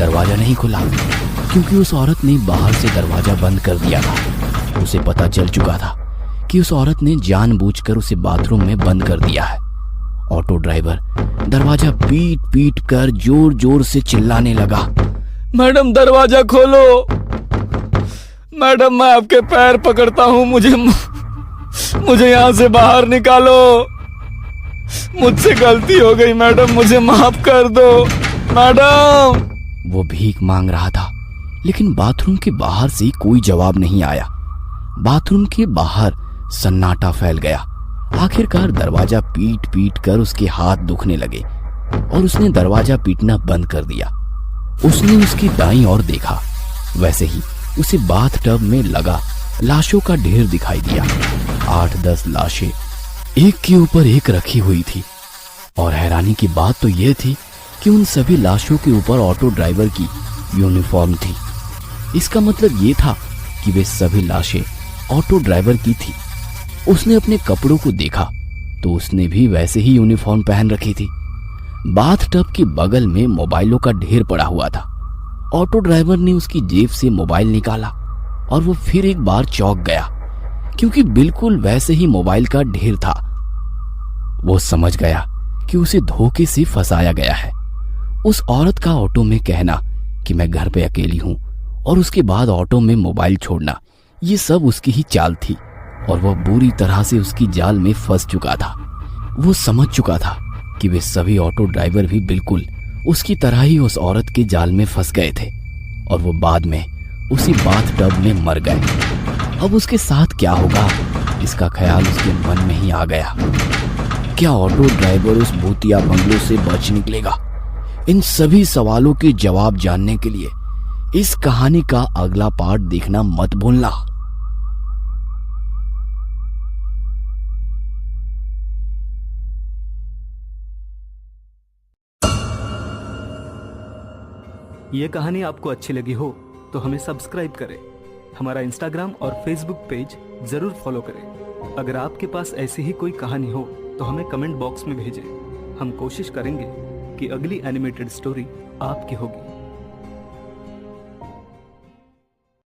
दरवाजा नहीं खुला, क्योंकि उस औरत ने बाहर से दरवाजा बंद कर दिया था। उसे पता चल चुका था कि उस औरत ने जानबूझकर उसे बाथरूम में बंद कर दिया है। ऑटो ड्राइवर दरवाजा पीट पीट कर जोर जोर से चिल्लाने लगा, मैडम दरवाजा खोलो, मैडम मैं आपके पैर पकड़ता हूं, मुझे यहां से बाहर निकालो, मुझसे गलती हो गई मैडम, मुझे माफ कर दो मैडम। वो भीख मांग रहा था, लेकिन बाथरूम के बाहर से कोई जवाब नहीं आया। बाथरूम के बाहर सन्नाटा फैल गया। आखिरकार दरवाजा पीट पीट कर उसके हाथ दुखने लगे और उसने दरवाजा पीटना बंद कर दिया। उसने उसकी दाईं ओर देखा, वैसे ही उसे बाथटब में लगा लाशों का ढेर दिखाई दिया। 8-10 लाशें एक के ऊपर एक रखी हुई थी, और हैरानी की बात तो यह थी कि उन सभी लाशों के ऊपर ऑटो ड्राइवर की यूनिफॉर्म थी। इसका मतलब ये था कि वे सभी लाशें ऑटो ड्राइवर की थी। उसने अपने कपड़ों को देखा तो उसने भी वैसे ही यूनिफॉर्म पहन रखी थी। बाथटब के बगल में मोबाइलों का ढेर पड़ा हुआ था। ऑटो ड्राइवर ने उसकी जेब से मोबाइल निकाला और वो फिर एक बार चौंक गया, क्योंकि बिल्कुल वैसे ही मोबाइल का ढेर था। वो समझ गया कि उसे धोखे से फंसाया गया है। उस औरत का ऑटो में कहना कि मैं घर पे अकेली हूं और उसके बाद ऑटो में मोबाइल छोड़ना, ये सब उसकी ही चाल थी और वह बुरी तरह से उसकी जाल में फंस चुका था। वो समझ चुका था कि वे सभी ऑटो ड्राइवर भी बिल्कुल उसकी तरह ही उस औरत के जाल में फंस गए थे और वो बाद में उसी बाथटब में मर गए। अब उसके साथ क्या होगा, इसका ख्याल उसके मन में ही आ गया। क्या ऑटो ड्राइवर उस भूतिया बंगलों से बच निकलेगा? इन सभी सवालों के जवाब जानने के लिए इस कहानी का अगला पार्ट देखना मत भूलना। ये कहानी आपको अच्छी लगी हो तो हमें सब्सक्राइब करें, हमारा इंस्टाग्राम और फेसबुक पेज जरूर फॉलो करें। अगर आपके पास ऐसी ही कोई कहानी हो तो हमें कमेंट बॉक्स में भेजें। हम कोशिश करेंगे कि अगली एनिमेटेड स्टोरी आपकी होगी।